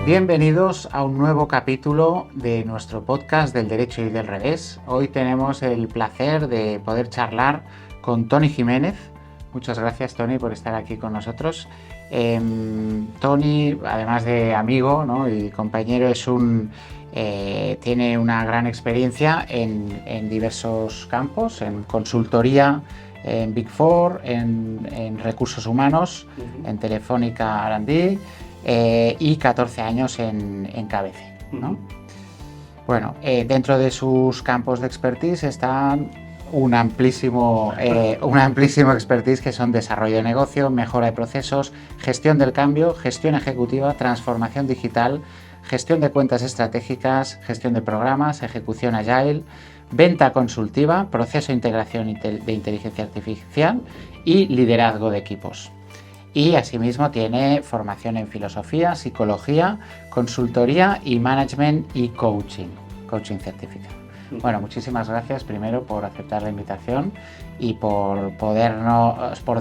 Bienvenidos a un nuevo capítulo de nuestro podcast del derecho y del revés. Hoy tenemos el placer de poder charlar con Toni Jiménez. Muchas gracias, Toni, por estar aquí con nosotros. Toni, además de amigo, ¿no?, y compañero, tiene una gran experiencia en diversos campos, en consultoría, en Big Four, en recursos humanos, en Telefónica R&D, y 14 años en KBC, ¿no? Bueno, dentro de sus campos de expertise están un amplísimo expertise que son desarrollo de negocio, mejora de procesos, gestión del cambio, gestión ejecutiva, transformación digital, gestión de cuentas estratégicas, gestión de programas, ejecución agile, venta consultiva, proceso de integración de inteligencia artificial y liderazgo de equipos. Y asimismo tiene formación en filosofía, psicología, consultoría y management y coaching certificado. Bueno, muchísimas gracias primero por aceptar la invitación y por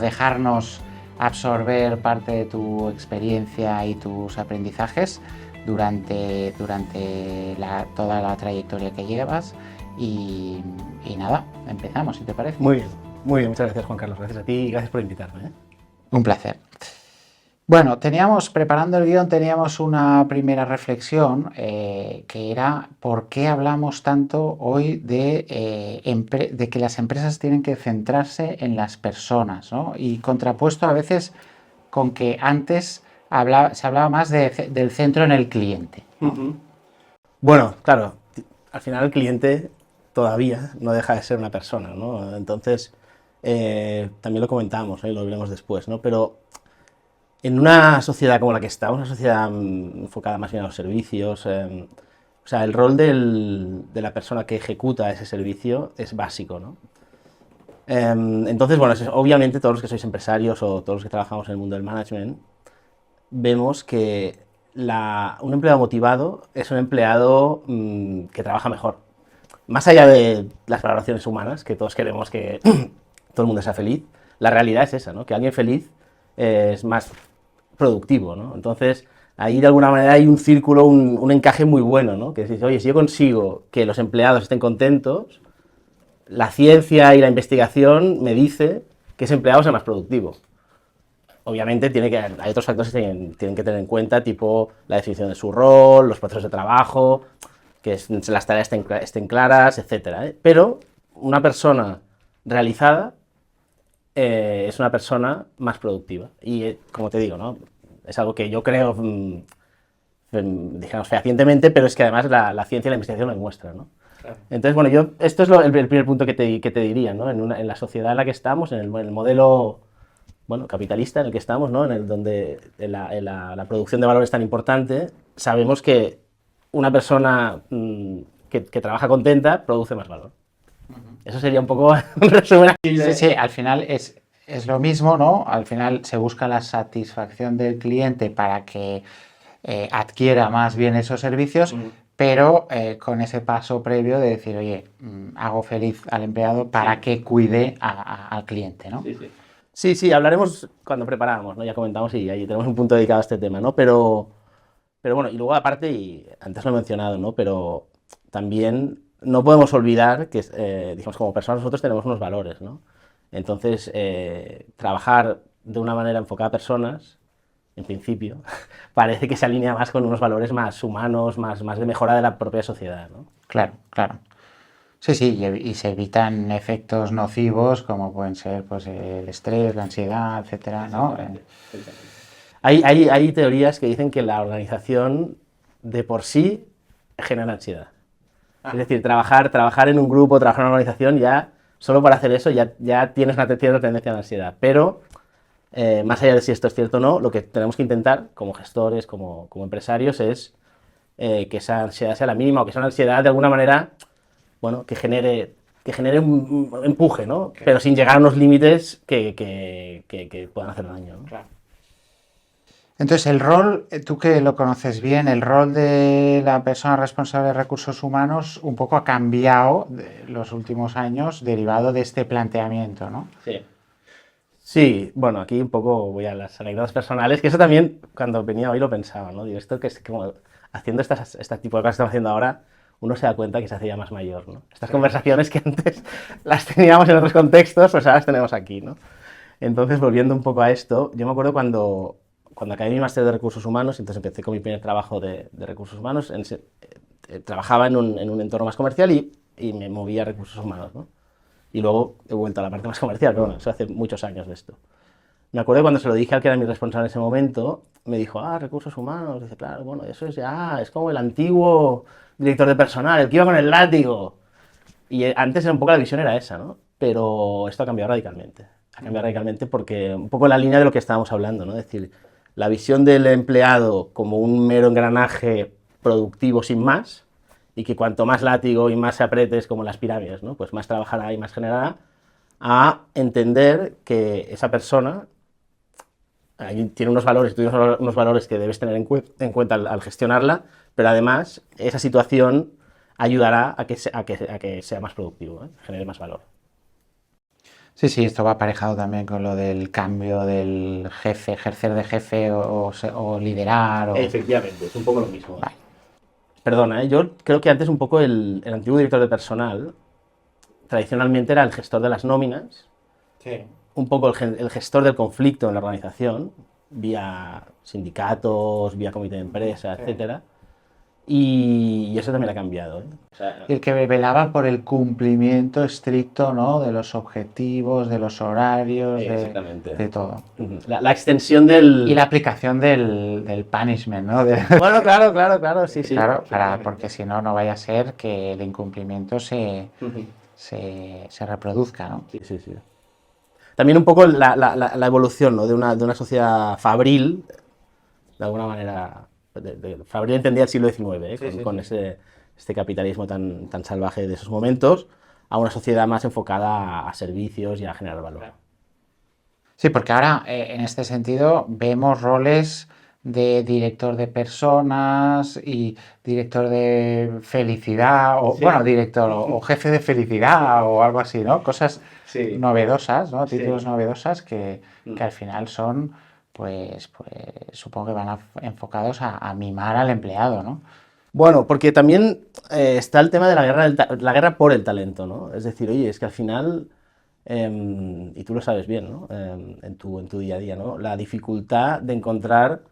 dejarnos absorber parte de tu experiencia y tus aprendizajes durante toda la trayectoria que llevas. Y nada, empezamos, si te parece. Muy bien, muchas gracias, Juan Carlos, gracias a ti y gracias por invitarme. Un placer. Bueno, preparando el guión, teníamos una primera reflexión que era ¿por qué hablamos tanto hoy de que las empresas tienen que centrarse en las personas, ¿no? Y contrapuesto a veces con que antes se hablaba más del centro en el cliente, ¿no? Bueno, claro, al final el cliente todavía no deja de ser una persona, ¿no? Entonces, también lo comentamos, ¿no? Y lo veremos después, ¿no? Pero en una sociedad como la que estamos, una sociedad enfocada más bien a los servicios, o sea, el rol de la persona que ejecuta ese servicio es básico, ¿no? Entonces, bueno, obviamente todos los que sois empresarios o todos los que trabajamos en el mundo del management, vemos que un empleado motivado es un empleado que trabaja mejor. Más allá de las valoraciones humanas, que todos queremos que todo el mundo sea feliz, la realidad es esa, ¿no? Que alguien feliz es más productivo, ¿no? Entonces, ahí de alguna manera hay un círculo, un encaje muy bueno, ¿no? Que dice, oye, si yo consigo que los empleados estén contentos, la ciencia y la investigación me dice que ese empleado sea más productivo. Obviamente hay otros factores que tienen que tener en cuenta, tipo la definición de su rol, los procesos de trabajo, que las tareas estén claras, etc. Pero una persona realizada es una persona más productiva. Y como te digo, ¿no? Es algo que yo creo, digamos, fehacientemente, pero es que además la ciencia y la investigación lo demuestran, ¿no? Claro. Entonces, bueno, esto es el primer punto que te diría, ¿no? En la sociedad en la que estamos, en el modelo, bueno, capitalista en el que estamos, ¿no? Donde la producción de valor es tan importante, sabemos que una persona que trabaja contenta produce más valor. Eso sería un poco un resumen. Sí, al final es lo mismo, ¿no? Al final se busca la satisfacción del cliente para que adquiera más bien esos servicios, pero con ese paso previo de decir, oye, hago feliz al empleado para que cuide al cliente, ¿no? Sí, hablaremos cuando preparamos, ¿no? Ya comentamos y ahí tenemos un punto dedicado a este tema, ¿no? Pero bueno, y luego aparte, y antes lo he mencionado, ¿no? Pero también no podemos olvidar que, digamos, como personas nosotros tenemos unos valores, ¿no? Entonces, trabajar de una manera enfocada a personas, en principio, parece que se alinea más con unos valores más humanos, más de mejora de la propia sociedad, ¿no? Claro. Sí, y se evitan efectos nocivos como pueden ser, pues, el estrés, la ansiedad, etcétera, ¿no? Hay teorías que dicen que la organización de por sí genera ansiedad. Es decir, trabajar en un grupo, trabajar en una organización, ya solo para hacer eso ya tienes una cierta tendencia a la ansiedad. Pero, más allá de si esto es cierto o no, lo que tenemos que intentar, como gestores, como empresarios, es que esa ansiedad sea la mínima, o que sea una ansiedad de alguna manera, bueno, que genere un empuje, ¿no? Pero sin llegar a unos límites que puedan hacer daño, ¿no? Claro. Entonces, el rol, tú que lo conoces bien, el rol de la persona responsable de recursos humanos un poco ha cambiado los últimos años derivado de este planteamiento, ¿no? Sí, bueno, aquí un poco voy a las anécdotas personales, que eso también cuando venía hoy lo pensaba, ¿no? Digo, esto que es como haciendo este tipo de cosas que estamos haciendo ahora, uno se da cuenta que se hace ya más mayor, ¿no? Estas conversaciones que antes las teníamos en otros contextos, pues ahora las tenemos aquí, ¿no? Entonces, volviendo un poco a esto, yo me acuerdo cuando acabé mi máster de recursos humanos, entonces empecé con mi primer trabajo de recursos humanos, trabajaba en un entorno más comercial y me movía a recursos humanos, ¿no? Y luego he vuelto a la parte más comercial, pero bueno, eso hace muchos años de esto. Me acuerdo cuando se lo dije al que era mi responsable en ese momento, me dijo, recursos humanos, dice, claro, bueno, eso es ya, es como el antiguo director de personal, el que iba con el látigo. Y antes un poco la visión era esa, ¿no? Pero esto ha cambiado radicalmente. Ha cambiado radicalmente porque un poco en la línea de lo que estábamos hablando, ¿no? Es decir, la visión del empleado como un mero engranaje productivo sin más, y que cuanto más látigo y más se apretes, como las pirámides, ¿no? Pues más trabajará y más generará, a entender que esa persona tiene unos valores, unos valores que debes tener en cuenta al gestionarla, pero además esa situación ayudará a que sea más productivo, genere más valor. Sí, sí, esto va aparejado también con lo del cambio del jefe, ejercer de jefe o liderar. Efectivamente, es un poco lo mismo. Vale. Perdona, yo creo que antes un poco el antiguo director de personal tradicionalmente era el gestor de las nóminas, Sí. un poco el gestor del conflicto en la organización, vía sindicatos, vía comité de empresa, etcétera. Y eso también ha cambiado, ¿eh? O sea, Y el que velaba por el cumplimiento estricto, ¿no? De los objetivos, de los horarios, exactamente. de todo. La extensión del... Y la aplicación del punishment, ¿no? Bueno, claro, sí, sí. Claro, porque si no, no vaya a ser que el incumplimiento se reproduzca, ¿no? Sí, sí, sí. También un poco la evolución, ¿no? de una sociedad fabril, de alguna manera, fabril entendía el siglo XIX, con este capitalismo tan salvaje de esos momentos, a una sociedad más enfocada a servicios y a generar valor. Sí, porque ahora en este sentido vemos roles de director de personas y director de felicidad, o bueno, director o jefe de felicidad o algo así, ¿no? Cosas novedosas, ¿no? Títulos novedosas que al final son, pues supongo que van enfocados a mimar al empleado, ¿no? Bueno, porque también está el tema de la guerra por el talento, ¿no? Es decir, oye, es que al final, y tú lo sabes bien, ¿no? En tu día a día, ¿no? La dificultad de encontrar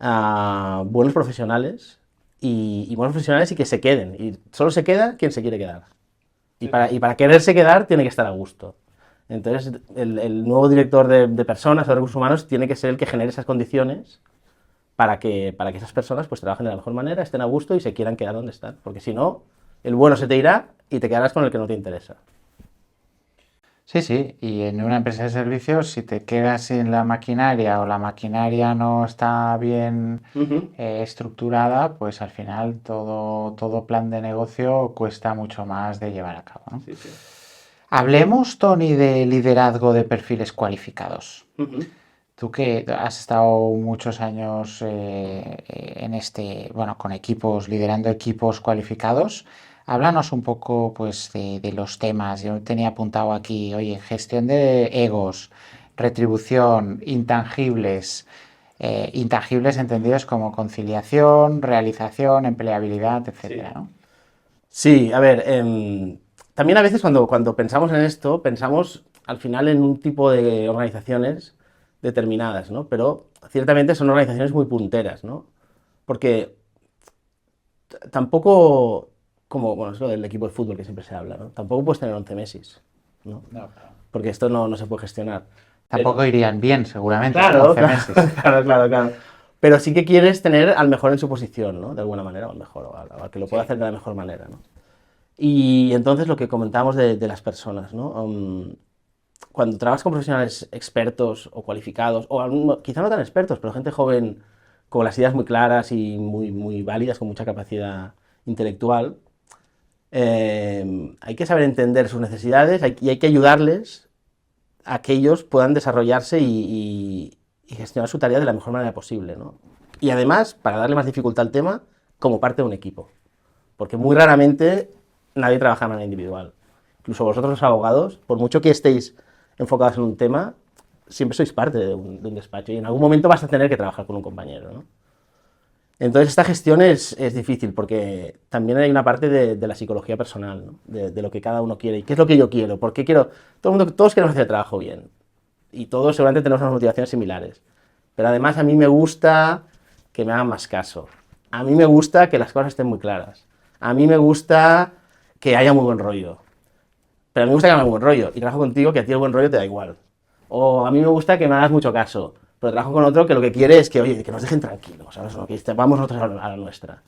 a buenos profesionales y buenos profesionales y que se queden. Y solo se queda quien se quiere quedar. Y para quererse quedar tiene que estar a gusto. Entonces, el nuevo director de personas o de recursos humanos tiene que ser el que genere esas condiciones para que esas personas pues trabajen de la mejor manera, estén a gusto y se quieran quedar donde están. Porque si no, el bueno se te irá y te quedarás con el que no te interesa. Sí, sí, y en una empresa de servicios, si te quedas sin la maquinaria o la maquinaria no está bien estructurada, pues al final todo plan de negocio cuesta mucho más de llevar a cabo, ¿no? Sí, sí. Hablemos, Tony, de liderazgo de perfiles cualificados. Tú que has estado muchos años con equipos, liderando equipos cualificados, háblanos un poco pues de los temas. Yo tenía apuntado aquí, oye, gestión de egos, retribución, intangibles, intangibles entendidos como conciliación, realización, empleabilidad, etcétera, ¿no? Sí, a ver, también a veces cuando pensamos en esto, pensamos al final en un tipo de organizaciones determinadas, ¿no? Pero ciertamente son organizaciones muy punteras, ¿no? Porque tampoco, como, bueno, es lo del equipo de fútbol que siempre se habla, ¿no? Tampoco puedes tener 11 Messi, ¿no? No, Porque esto no se puede gestionar. tampoco irían bien, seguramente, Claro, 11 meses. claro. Pero sí que quieres tener al mejor en su posición, ¿no? De alguna manera, o al mejor, o al que lo pueda hacer de la mejor manera, ¿no? Y entonces lo que comentábamos de las personas, ¿no? Cuando trabajas con profesionales expertos o cualificados, o quizá no tan expertos, pero gente joven con las ideas muy claras y muy válidas, con mucha capacidad intelectual, hay que saber entender sus necesidades y hay que ayudarles a que ellos puedan desarrollarse y gestionar su tarea de la mejor manera posible, ¿no? Y además, para darle más dificultad al tema, como parte de un equipo. Porque muy raramente nadie trabaja de manera individual. Incluso vosotros los abogados, por mucho que estéis enfocados en un tema, siempre sois parte de un despacho y en algún momento vas a tener que trabajar con un compañero, ¿no? Entonces esta gestión es difícil porque también hay una parte de la psicología personal, ¿no? De lo que cada uno quiere y qué es lo que yo quiero, por qué quiero, todos queremos hacer el trabajo bien y todos seguramente tenemos unas motivaciones similares, pero además a mí me gusta que me hagan más caso, a mí me gusta que las cosas estén muy claras, a mí me gusta que haya muy buen rollo, pero a mí me gusta que haya muy buen rollo y trabajo contigo que a ti el buen rollo te da igual, o a mí me gusta que me hagas mucho caso, pero trabajo con otro que lo que quiere es que, oye, que nos dejen tranquilos, ¿sabes? Que vamos nosotros a la nuestra.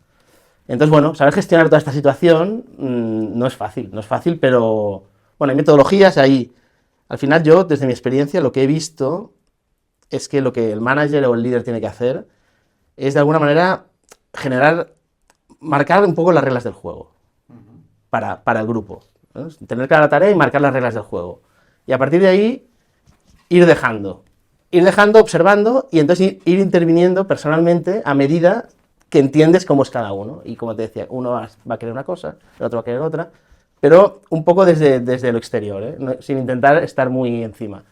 Entonces, bueno, saber gestionar toda esta situación no es fácil, pero, bueno, hay metodologías ahí. Al final yo, desde mi experiencia, lo que he visto es que lo que el manager o el líder tiene que hacer es, de alguna manera, marcar un poco las reglas del juego para el grupo, ¿no? Tener clara la tarea y marcar las reglas del juego. Y a partir de ahí, ir dejando, observando y entonces ir interviniendo personalmente a medida que entiendes cómo es cada uno. Y como te decía, uno va a querer una cosa, el otro va a querer otra, pero un poco desde lo exterior, ¿eh? Sin intentar estar muy encima.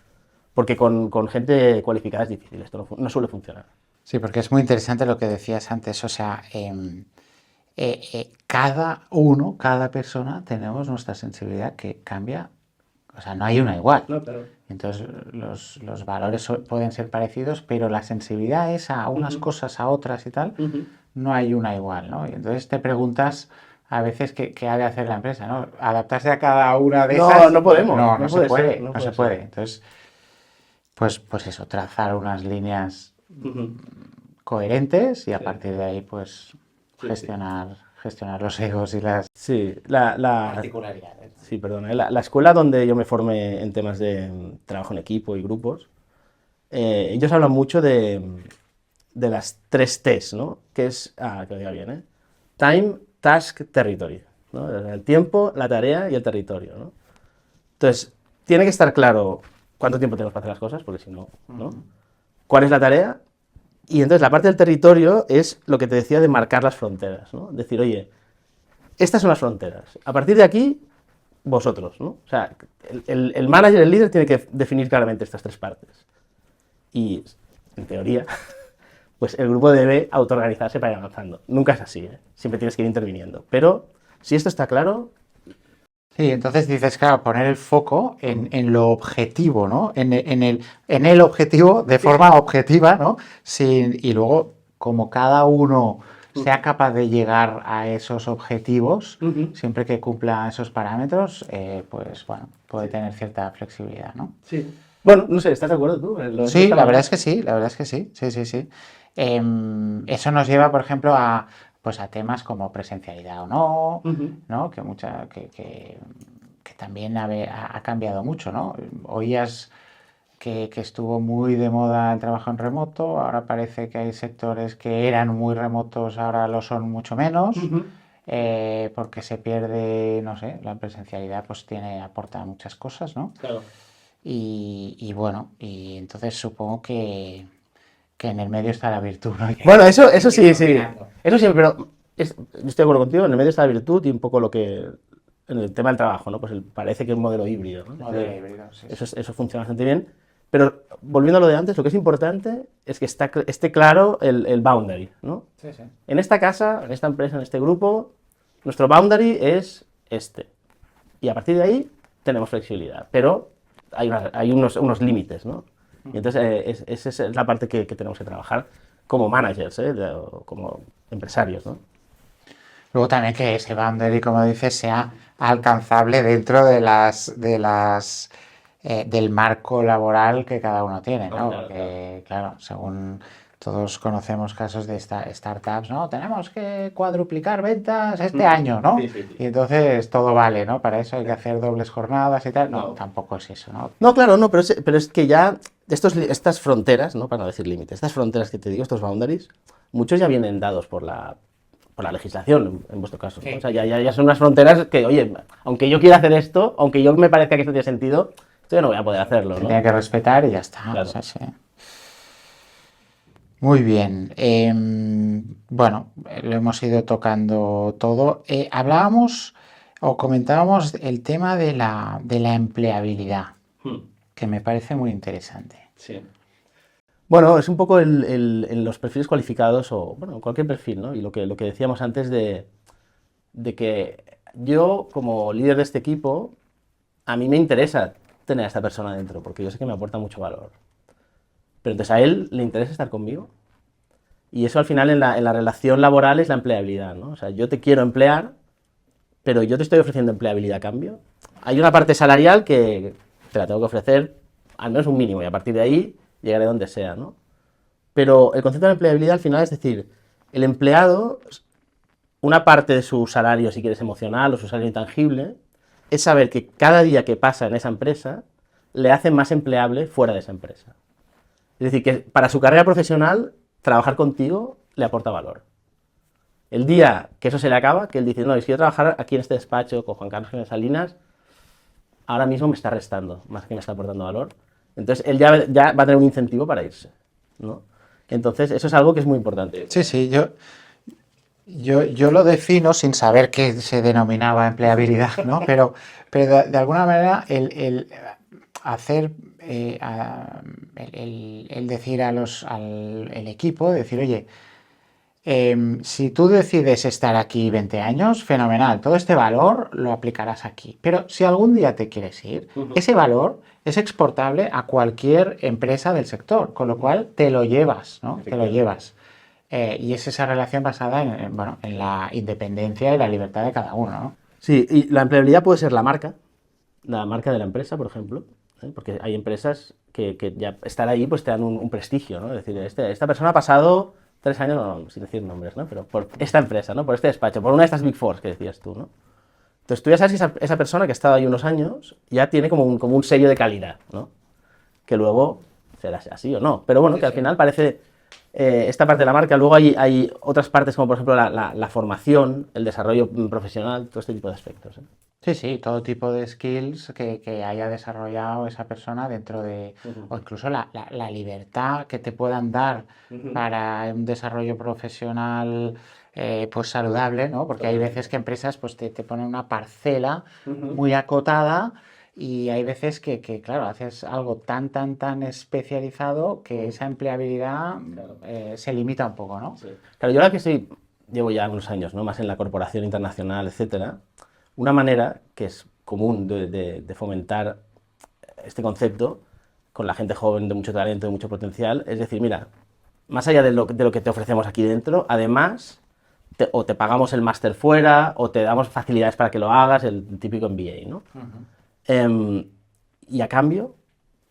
Porque con gente cualificada es difícil, esto no suele funcionar. Sí, porque es muy interesante lo que decías antes, o sea, cada persona tenemos nuestra sensibilidad que cambia, o sea, no hay una igual. No, claro. Entonces los valores pueden ser parecidos, pero la sensibilidad es a unas cosas, a otras y tal, no hay una igual, ¿no? Y entonces te preguntas a veces qué ha de hacer la empresa, ¿no? Adaptarse a cada una de esas. No podemos. No se puede, no se puede puede. ser. Entonces, pues eso, trazar unas líneas coherentes y a partir de ahí, pues, gestionar los egos y las particularidades. Sí, perdona. La escuela donde yo me formé en temas de trabajo en equipo y grupos, ellos hablan mucho de las 3 T's, ¿no? Que es, que lo diga bien, ¿eh? Time, Task, Territory, ¿no? El tiempo, la tarea y el territorio, ¿no? Entonces, tiene que estar claro cuánto tiempo tenemos para hacer las cosas, porque si no, ¿no? ¿Cuál es la tarea? Y entonces la parte del territorio es lo que te decía de marcar las fronteras, ¿no? Decir, oye, estas son las fronteras. A partir de aquí, vosotros, ¿no? O sea, el manager, el líder, tiene que definir claramente estas 3 partes. Y, en teoría, pues el grupo debe autoorganizarse para ir avanzando. Nunca es así, ¿eh? Siempre tienes que ir interviniendo. Pero, si esto está claro... Sí, entonces dices, claro, poner el foco en lo objetivo, ¿no? En el objetivo de forma objetiva, ¿no? Y luego, como cada uno sea capaz de llegar a esos objetivos, siempre que cumpla esos parámetros, pues bueno, puede tener cierta flexibilidad, ¿no? Sí. Bueno, no sé, ¿estás de acuerdo tú? Sí, la verdad es que sí, sí. Eso nos lleva, por ejemplo, a temas como presencialidad o no, ¿no? Que también ha cambiado mucho, ¿no? Oías que estuvo muy de moda el trabajo en remoto, ahora parece que hay sectores que eran muy remotos, ahora lo son mucho menos, porque se pierde, no sé, la presencialidad pues aporta muchas cosas, ¿no? Claro. Y bueno, y entonces supongo que en el medio está la virtud, ¿no? Bueno, eso sí. Eso sí, pero yo estoy de acuerdo contigo, en el medio está la virtud y un poco lo que... En el tema del trabajo, ¿no? Pues parece que es un modelo híbrido, ¿no? Modelo híbrido, sí. Eso funciona bastante bien. Pero volviendo a lo de antes, lo que es importante es que esté claro el boundary, ¿no? Sí. En esta casa, en esta empresa, en este grupo, nuestro boundary es este. Y a partir de ahí tenemos flexibilidad. Pero hay unos límites, ¿no? Y entonces esa es la parte que tenemos que trabajar como managers, o como empresarios, ¿no? Luego también que ese boundary, como dices, sea alcanzable dentro de del marco laboral que cada uno tiene, ¿no? Porque, claro, según todos conocemos casos de startups, ¿no? Tenemos que cuadruplicar ventas este año, ¿no? Sí. Y entonces todo vale, ¿no? Para eso hay que hacer dobles jornadas y tal. No, tampoco es eso, ¿no? No, claro, no, pero es que ya estas fronteras, ¿no? Para no decir límites, estas fronteras que te digo, estos boundaries, muchos ya vienen dados por la legislación, en vuestro caso, ¿no? O sea, ya son unas fronteras que, oye, aunque yo quiera hacer esto, aunque yo me parezca que esto tiene sentido, esto yo no voy a poder hacerlo, ¿no? Se tiene que respetar y ya está. Claro. O sea, sí. Muy bien. Bueno, lo hemos ido tocando todo. Hablábamos o comentábamos el tema de la empleabilidad, que me parece muy interesante. Sí. Bueno, es un poco en los perfiles cualificados o, bueno, cualquier perfil, ¿no? Y lo que decíamos antes de que yo, como líder de este equipo, a mí me interesa tener a esta persona dentro, porque yo sé que me aporta mucho valor. Pero entonces a él le interesa estar conmigo. Y eso al final en la relación laboral es la empleabilidad, ¿no? O sea, yo te quiero emplear, pero yo te estoy ofreciendo empleabilidad a cambio. Hay una parte salarial que te la tengo que ofrecer al menos un mínimo y a partir de ahí llegaré donde sea, ¿no? Pero el concepto de empleabilidad al final es decir, el empleado, una parte de su salario, si quieres, emocional o su salario intangible, es saber que cada día que pasa en esa empresa le hace más empleable fuera de esa empresa. Es decir, que para su carrera profesional, trabajar contigo le aporta valor. El día que eso se le acaba, que él dice, no, si quiero trabajar aquí en este despacho con Juan Carlos Jiménez Salinas, ahora mismo me está restando, más que me está aportando valor. Entonces, él ya va a tener un incentivo para irse, ¿no? Entonces, eso es algo que es muy importante. Sí, yo lo defino sin saber qué se denominaba empleabilidad, ¿no? Pero de alguna manera el hacer, el decir al equipo, decir, oye, si tú decides estar aquí 20 años, fenomenal, todo este valor lo aplicarás aquí. Pero si algún día te quieres ir, ese valor es exportable a cualquier empresa del sector, con lo cual te lo llevas, ¿no? Te lo llevas. Y es esa relación basada en la independencia y la libertad de cada uno, ¿no? Sí, y la empleabilidad puede ser la marca de la empresa, por ejemplo, ¿eh? Porque hay empresas que ya estar ahí pues te dan un prestigio, ¿no? Es decir, esta persona ha pasado 3 años, no, sin decir nombres, ¿no? Pero por esta empresa, ¿no? Por este despacho, por una de estas Big Four que decías tú, ¿no? Entonces tú ya sabes que esa persona que ha estado ahí unos años ya tiene como un sello de calidad, ¿no? Que luego será así o no. Pero bueno, que al final parece esta parte de la marca. Luego hay otras partes como por ejemplo la formación, el desarrollo profesional, todo este tipo de aspectos, ¿eh? Sí, todo tipo de skills que haya desarrollado esa persona dentro de, o incluso la libertad que te puedan dar para un desarrollo profesional pues saludable, ¿no? Porque hay veces que empresas pues te ponen una parcela muy acotada y hay veces que, claro, haces algo tan especializado que esa empleabilidad se limita un poco, ¿no? Sí. Claro, yo ahora que llevo ya unos años, ¿no? Más en la corporación internacional, etcétera. Una manera que es común de fomentar este concepto con la gente joven de mucho talento, de mucho potencial, es decir, mira, más allá de lo que te ofrecemos aquí dentro, además, o te pagamos el máster fuera, o te damos facilidades para que lo hagas, el típico MBA, ¿no? Y a cambio,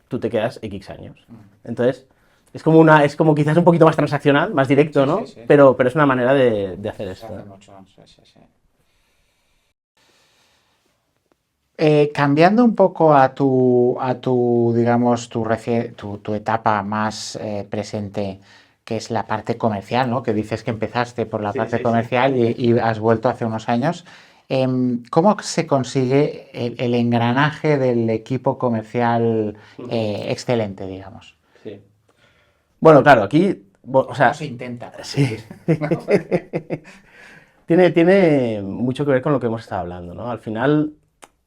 tú te quedas X años. Entonces, es como quizás un poquito más transaccional, más directo, ¿no? Sí. Pero es una manera de hacer esto. Sí. Cambiando un poco a tu digamos, tu etapa más presente, que es la parte comercial, ¿no? Que dices que empezaste por la parte comercial y has vuelto hace unos años. ¿Cómo se consigue el engranaje del equipo comercial excelente, digamos? Sí. Bueno, claro, aquí, o sea, ¿Cómo se intenta? sí. Tiene mucho que ver con lo que hemos estado hablando, ¿no? Al final,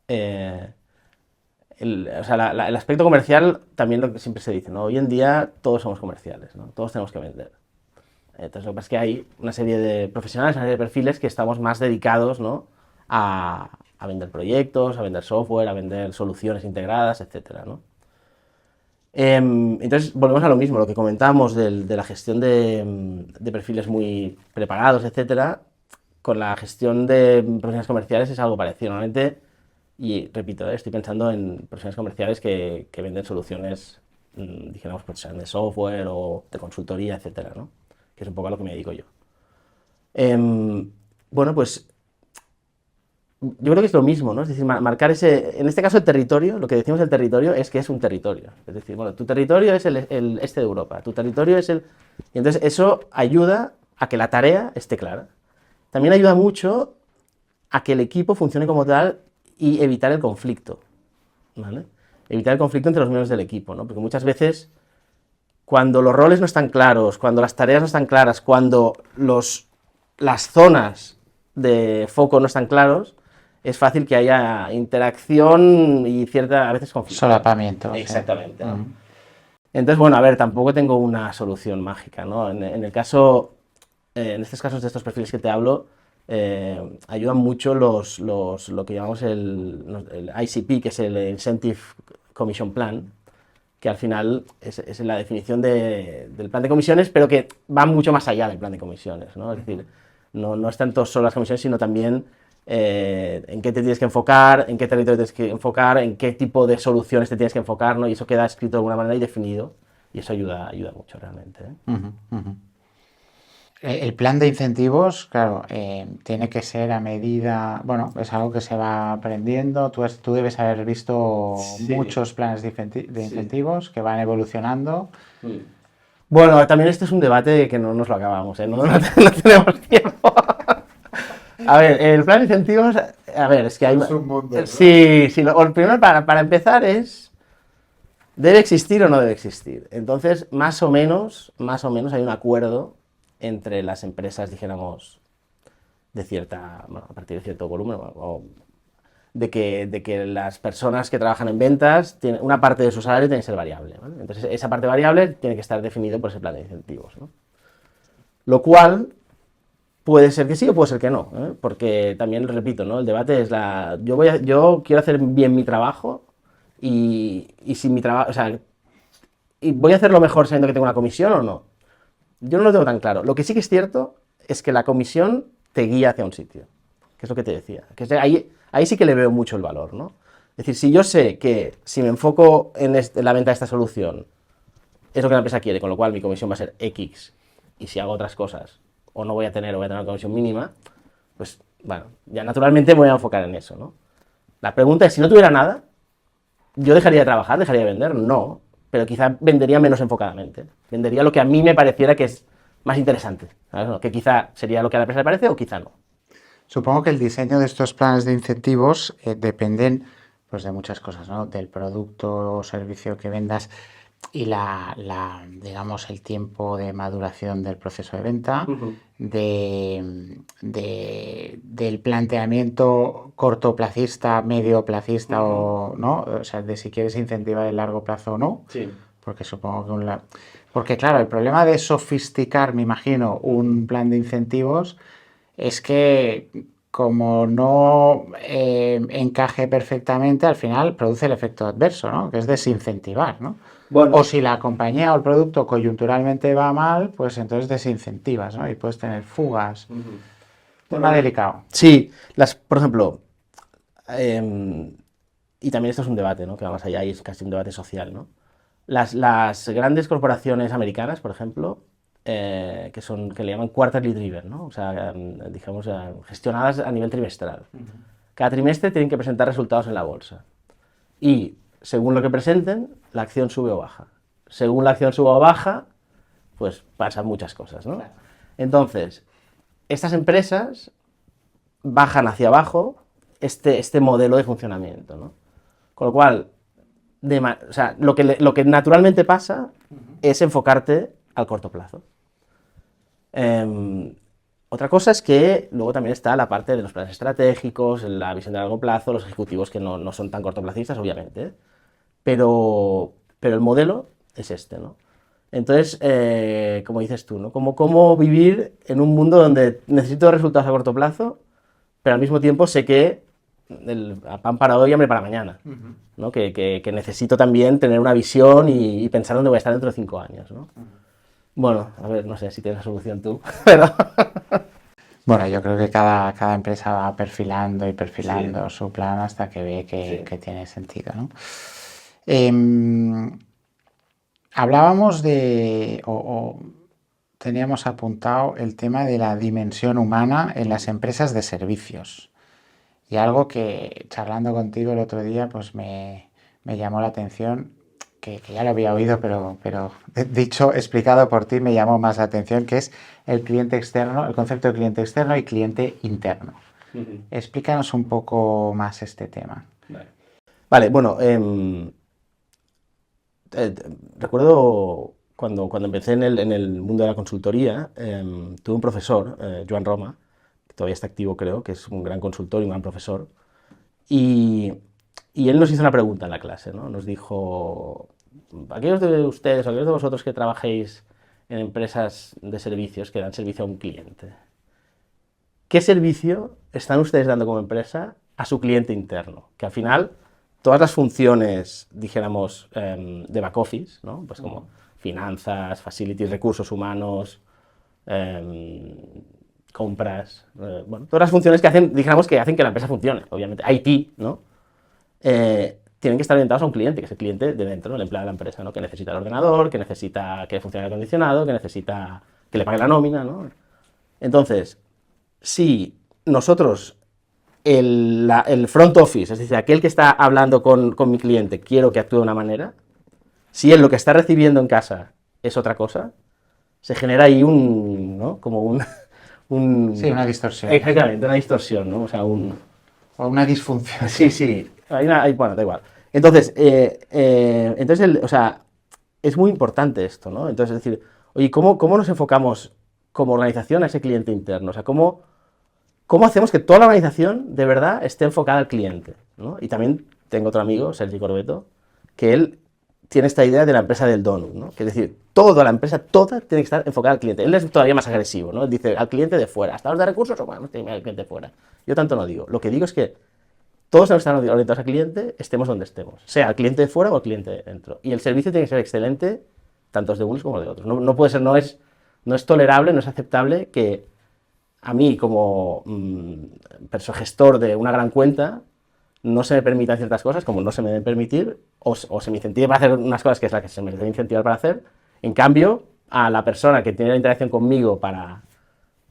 o sea, el aspecto comercial también lo que siempre se dice, ¿no? Hoy en día todos somos comerciales, ¿no? Todos tenemos que vender. Entonces lo que pasa es que hay una serie de profesionales, una serie de perfiles que estamos más dedicados, ¿no? a vender proyectos, a vender software, a vender soluciones integradas, etcétera, ¿no? Entonces volvemos a lo mismo, lo que comentábamos de la gestión de perfiles muy preparados, etcétera, con la gestión de profesionales comerciales es algo parecido. Normalmente, y repito, estoy pensando en profesionales comerciales que venden soluciones, dijéramos, pues, de software o de consultoría, etcétera, ¿no? Que es un poco a lo que me dedico yo. Bueno, pues yo creo que es lo mismo, ¿no? Es decir, marcar en este caso el territorio, lo que decimos del territorio es que es un territorio. Es decir, bueno, tu territorio es el este de Europa, tu territorio es el... Y entonces eso ayuda a que la tarea esté clara. También ayuda mucho a que el equipo funcione como tal y evitar el conflicto, ¿vale? Evitar el conflicto entre los miembros del equipo, ¿no? Porque muchas veces, cuando los roles no están claros, cuando las tareas no están claras, cuando las zonas de foco no están claros, es fácil que haya interacción y a veces conflicto. Solapamiento. Exactamente. Sí. ¿No? Entonces, bueno, a ver, tampoco tengo una solución mágica, ¿no? En el caso, en estos casos de estos perfiles que te hablo, ayudan mucho lo que llamamos el ICP, que es el Incentive Commission Plan, que al final es la definición del plan de comisiones, pero que va mucho más allá del plan de comisiones, ¿no? Es decir, no es tanto solo las comisiones, sino también en qué te tienes que enfocar, en qué territorio tienes que enfocar, en qué tipo de soluciones te tienes que enfocar, ¿no? Y eso queda escrito de alguna manera y definido, y eso ayuda mucho realmente, ¿eh? Ujú, ujú. El plan de incentivos, claro, tiene que ser a medida, bueno, es algo que se va aprendiendo. Tú debes haber visto Sí, muchos planes de sí. incentivos que van evolucionando. Bueno, también este es un debate que no nos lo acabamos, ¿eh? No tenemos tiempo. A ver, el plan de incentivos, a ver, es que hay... Es un mundo, ¿no? Sí, sí, lo primero para empezar es, ¿debe existir o no debe existir? Entonces, más o menos hay un acuerdo entre las empresas, dijéramos, bueno, a partir de cierto volumen, de que las personas que trabajan en ventas, una parte de su salario tiene que ser variable, ¿vale? Entonces, esa parte variable tiene que estar definido por ese plan de incentivos, ¿no? Lo cual puede ser que sí o puede ser que no, ¿eh? Porque también, repito, ¿no? El debate es yo quiero hacer bien mi trabajo y si mi trabajo, o sea, y voy a hacerlo mejor sabiendo que tengo una comisión o no. Yo no lo tengo tan claro. Lo que sí que es cierto es que la comisión te guía hacia un sitio, que es lo que te decía. Ahí sí que le veo mucho el valor, ¿no? Es decir, si yo sé que si me enfoco en la venta de esta solución, es lo que la empresa quiere, con lo cual mi comisión va a ser X, y si hago otras cosas, o no voy a tener, o voy a tener una comisión mínima, pues, bueno, ya naturalmente me voy a enfocar en eso, ¿no? La pregunta es, si no tuviera nada, ¿yo dejaría de trabajar, dejaría de vender? No, pero quizá vendería menos enfocadamente. Vendería lo que a mí me pareciera que es más interesante, ¿sabes? Que quizá sería lo que a la empresa le parece o quizá no. Supongo que el diseño de estos planes de incentivos dependen pues, de muchas cosas, ¿no? Del producto o servicio que vendas y digamos, el tiempo de maduración del proceso de venta, del planteamiento cortoplacista, medioplacista o no, o sea, de si quieres incentivar el largo plazo o no, Sí. porque supongo que porque claro, el problema de sofisticar, me imagino, un plan de incentivos es que como no encaje perfectamente, al final produce el efecto adverso, ¿no? Que es desincentivar, ¿no? Bueno. O si la compañía o el producto coyunturalmente va mal, pues entonces desincentivas, ¿no? Y puedes tener fugas. Tema delicado. Sí, por ejemplo, y también esto es un debate, ¿no? Que va más allá y es casi un debate social, ¿no? Las grandes corporaciones americanas, por ejemplo, que le llaman quarterly driven, ¿no? O sea, digamos, gestionadas a nivel trimestral. Cada trimestre tienen que presentar resultados en la bolsa. Y según lo que presenten, la acción sube o baja. Según la acción sube o baja, pues pasan muchas cosas, ¿no? Entonces, estas empresas bajan hacia abajo este modelo de funcionamiento, ¿no? Con lo cual, o sea, lo que naturalmente pasa es enfocarte al corto plazo. Otra cosa es que luego también está la parte de los planes estratégicos, la visión de largo plazo, los ejecutivos que no son tan cortoplacistas, obviamente, ¿eh? Pero el modelo es este, ¿no? Entonces, como dices tú, ¿no? ¿Cómo vivir en un mundo donde necesito resultados a corto plazo, pero al mismo tiempo sé que a pan para hoy, hambre para mañana, ¿no? Que necesito también tener una visión y pensar dónde voy a estar dentro de 5 años, ¿no? Bueno, a ver, no sé si tienes la solución tú, pero... Bueno, yo creo que cada empresa va perfilando y perfilando su plan hasta que ve que tiene sentido, ¿no? Hablábamos o teníamos apuntado el tema de la dimensión humana en las empresas de servicios. Y algo que charlando contigo el otro día pues me llamó la atención, que ya lo había oído, pero dicho, explicado por ti, me llamó más la atención, que es el cliente externo, el concepto de cliente externo y cliente interno. Explícanos un poco más este tema. Vale, bueno, recuerdo cuando empecé en el mundo de la consultoría, tuve un profesor, Joan Roma, que todavía está activo creo, que es un gran consultor y un gran profesor, y él nos hizo una pregunta en la clase, ¿no? Nos dijo, aquellos de ustedes o aquellos de vosotros que trabajéis en empresas de servicios que dan servicio a un cliente, ¿qué servicio están ustedes dando como empresa a su cliente interno? Que al final todas las funciones, dijéramos, de back office, ¿no? Pues como finanzas, facilities, recursos humanos, compras, bueno, todas las funciones que hacen, dijéramos, que hacen que la empresa funcione, obviamente, IT, ¿no? Tienen que estar orientados a un cliente, que es el cliente de dentro, el empleado de la empresa, ¿no? Que necesita el ordenador, que necesita que funcione el acondicionado, que necesita que le pague la nómina, ¿no? Entonces, si nosotros, el front office, es decir, aquel que está hablando con mi cliente, quiero que actúe de una manera, si él lo que está recibiendo en casa es otra cosa, se genera ahí ¿no? Como Sí, una distorsión. Exactamente, una distorsión, ¿no? O sea, O una disfunción. Sí. Bueno, da igual. Entonces, o sea, es muy importante esto, ¿no? Entonces, es decir, oye, ¿cómo nos enfocamos como organización a ese cliente interno? O sea, ¿cómo hacemos que toda la organización de verdad esté enfocada al cliente, ¿no? Y también tengo otro amigo, Sergi Corbeto, que él tiene esta idea de la empresa del donut, ¿no? Que es decir, toda la empresa, toda tiene que estar enfocada al cliente. Él es todavía más agresivo, ¿no? Él dice al cliente de fuera, hasta los de recursos humanos tienen al cliente de fuera. Yo tanto no digo. Lo que digo es que todos tenemos que estar orientados al cliente, estemos donde estemos, sea el cliente de fuera o el cliente de dentro. Y el servicio tiene que ser excelente, tanto de unos como de otros. No puede ser, no es tolerable, no es aceptable que a mí, como gestor de una gran cuenta, no se me permitan ciertas cosas, como no se me deben permitir, o se me incentive para hacer unas cosas que es la que se me debe incentivar para hacer. En cambio, a la persona que tiene la interacción conmigo para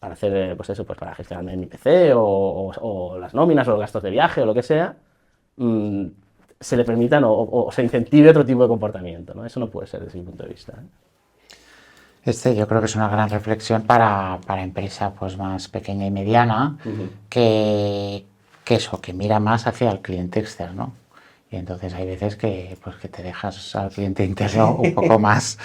hacer, pues eso, pues para gestionarme mi PC o las nóminas o los gastos de viaje o lo que sea, se le permitan o se incentive otro tipo de comportamiento, ¿no? Eso no puede ser desde mi punto de vista, ¿eh? Yo creo que es una gran reflexión para empresa pues más pequeña y mediana, que mira más hacia el cliente externo. Y entonces hay veces que te dejas al cliente interno un poco más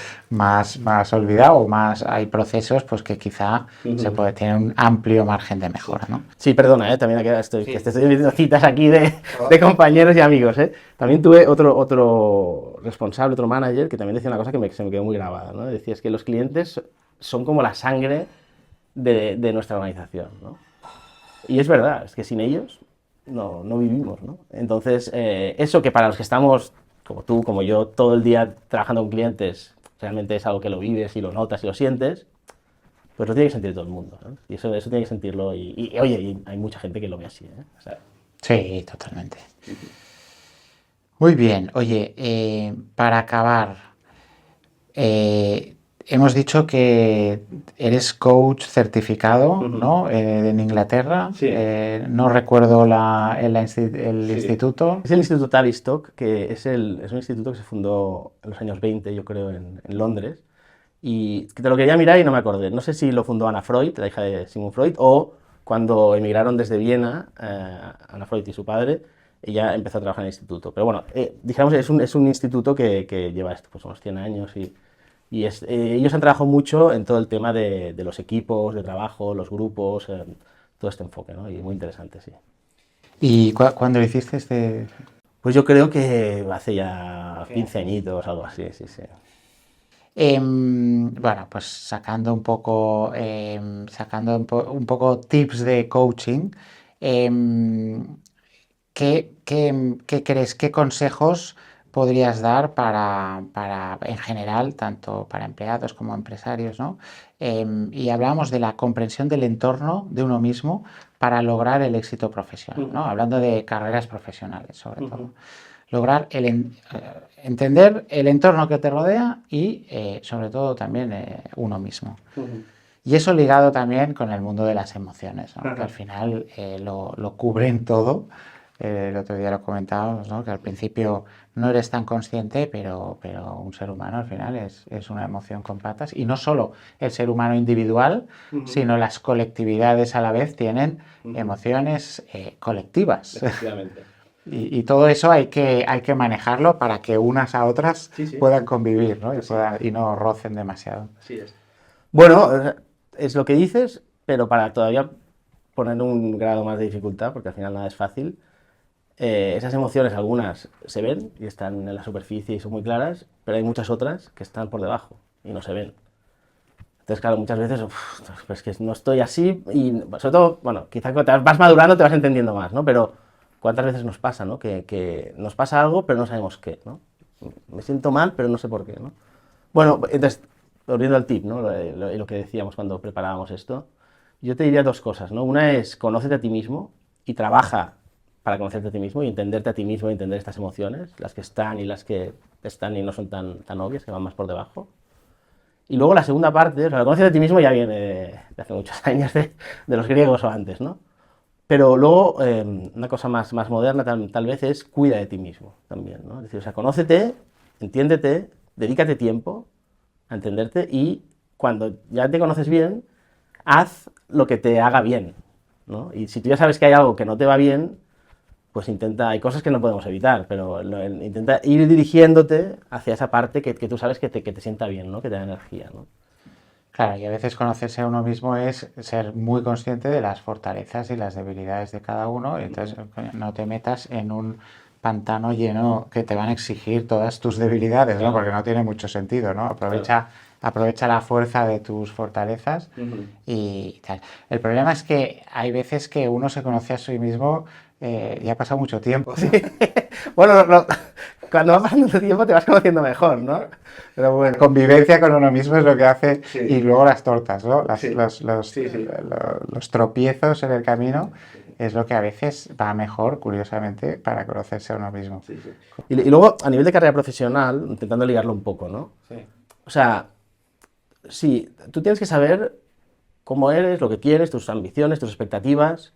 olvidado, o hay procesos pues que quizá se puede tener un amplio margen de mejora, ¿no? Sí, perdona, también que estoy viendo citas aquí de compañeros y amigos, ¿eh? También tuve otro responsable, otro manager, que también decía una cosa que se me quedó muy grabada, ¿no? Decía, es que los clientes son como la sangre de nuestra organización, ¿no? Y es verdad, es que sin ellos no vivimos, ¿no? Entonces, eso que para los que estamos, como tú, como yo, todo el día trabajando con clientes, realmente es algo que lo vives y lo notas y lo sientes, pues lo tiene que sentir todo el mundo, ¿no? Y eso tiene que sentirlo, oye, y hay mucha gente que lo ve así, ¿eh? O sea, sí, totalmente. Muy bien, oye, para acabar, hemos dicho que eres coach certificado, ¿no? En Inglaterra. Sí. No recuerdo el instituto. Es el Instituto Tavistock, que es un instituto que se fundó en los años 20, yo creo, en Londres. Y que te lo quería mirar y no me acordé. No sé si lo fundó Anna Freud, la hija de Sigmund Freud, o cuando emigraron desde Viena, Anna Freud y su padre, ella empezó a trabajar en el instituto. Pero bueno, dijéramos, es un instituto que lleva esto, pues unos 100 años y ellos han trabajado mucho en todo el tema de los equipos de trabajo, los grupos, todo este enfoque, ¿no? Y muy interesante, sí. ¿Y cuándo lo hiciste Pues yo creo que hace ya 15 añitos, algo así, sí. Bueno, pues sacando un poco tips de coaching, ¿qué crees, qué consejos podrías dar para en general, tanto para empleados como empresarios, ¿no? Y hablábamos de la comprensión del entorno de uno mismo para lograr el éxito profesional, ¿no? Hablando de carreras profesionales, sobre todo. Lograr entender el entorno que te rodea y, sobre todo, también uno mismo. Y eso ligado también con el mundo de las emociones, ¿no? Que al final lo cubren todo. El otro día lo comentábamos, ¿no? Que al principio no eres tan consciente, pero un ser humano al final es una emoción con patas. Y no solo el ser humano individual, sino las colectividades a la vez tienen emociones colectivas. Efectivamente. Y todo eso hay que manejarlo para que unas a otras puedan convivir, ¿no? Y no rocen demasiado. Así es. Bueno, es lo que dices, pero para todavía poner un grado más de dificultad, porque al final nada es fácil, esas emociones, algunas se ven y están en la superficie y son muy claras, pero hay muchas otras que están por debajo y no se ven. Entonces, claro, muchas veces, pues que no estoy así y sobre todo, bueno, quizás cuando te vas madurando te vas entendiendo más, ¿no? Pero ¿cuántas veces nos pasa, ¿no? Que nos pasa algo pero no sabemos qué, ¿no? Me siento mal pero no sé por qué, ¿no? Bueno, entonces, volviendo al tip, ¿no? Lo que decíamos cuando preparábamos esto, yo te diría dos cosas, ¿no? Una es conócete a ti mismo y trabaja para conocerte a ti mismo y entenderte a ti mismo y entender estas emociones, las que están y las que están y no son tan obvias, que van más por debajo. Y luego la segunda parte, o sea, la conocerte a ti mismo ya viene de hace muchos años, de los griegos o antes, ¿no? Pero luego, una cosa más moderna tal vez es cuida de ti mismo también, ¿no? Es decir, o sea, conócete, entiéndete, dedícate tiempo a entenderte y cuando ya te conoces bien, haz lo que te haga bien, ¿no? Y si tú ya sabes que hay algo que no te va bien, pues intenta, hay cosas que no podemos evitar, pero intenta ir dirigiéndote hacia esa parte que tú sabes que te sienta bien, ¿no? Que te da energía, ¿no? Claro, y a veces conocerse a uno mismo es ser muy consciente de las fortalezas y las debilidades de cada uno, y entonces no te metas en un pantano lleno que te van a exigir todas tus debilidades, ¿no? Porque no tiene mucho sentido, ¿no? Aprovecha la fuerza de tus fortalezas y tal. El problema es que hay veces que uno se conoce a sí mismo y ha pasado mucho tiempo. Sí. Bueno, cuando va pasando el tiempo te vas conociendo mejor, ¿no? Pero bueno, convivencia con uno mismo es lo que hace, Sí. y luego las tortas, ¿no? Sí. Los tropiezos en el camino es lo que a veces va mejor, curiosamente, para conocerse a uno mismo. Sí. Y luego, a nivel de carrera profesional, intentando ligarlo un poco, ¿no? Sí. O sea, sí, tú tienes que saber cómo eres, lo que quieres, tus ambiciones, tus expectativas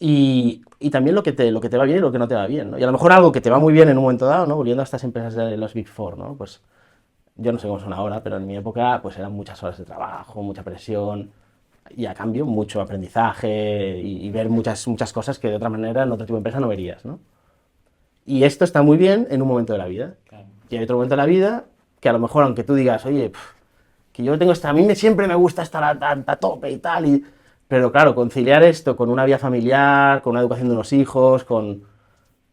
y también lo que te va bien y lo que no te va bien, ¿no? Y a lo mejor algo que te va muy bien en un momento dado, ¿no? Volviendo a estas empresas de los Big Four, ¿no? Pues yo no sé cómo son ahora, pero en mi época pues eran muchas horas de trabajo, mucha presión y a cambio mucho aprendizaje y ver muchas cosas que de otra manera en otro tipo de empresa no verías, ¿no? Y esto está muy bien en un momento de la vida. Claro. Y hay otro momento de la vida que a lo mejor, aunque tú digas, oye, que yo tengo a mí siempre me gusta estar a tope y tal, pero claro, conciliar esto con una vida familiar, con una educación de unos hijos,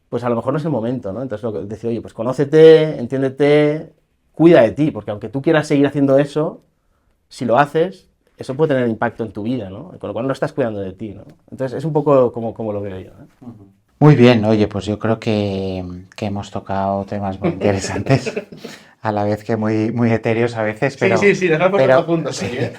pues a lo mejor no es el momento, ¿no? Entonces, decir, oye, pues conócete, entiéndete, cuida de ti, porque aunque tú quieras seguir haciendo eso, si lo haces, eso puede tener impacto en tu vida, ¿no? Con lo cual no estás cuidando de ti, ¿no? Entonces, es un poco como lo veo yo, ¿eh? Muy bien, oye, pues yo creo que hemos tocado temas muy interesantes, a la vez que muy etéreos a veces, pero... Sí, nos hemos puesto juntos, sí, ¿eh?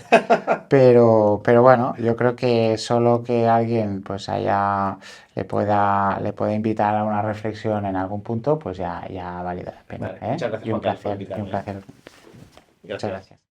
pero bueno, yo creo que solo que alguien pues le pueda invitar a una reflexión en algún punto, pues ya vale la pena, Vale, ¿eh? muchas gracias, Y un Juan Carlos, por placer, invitarme. Muchas gracias.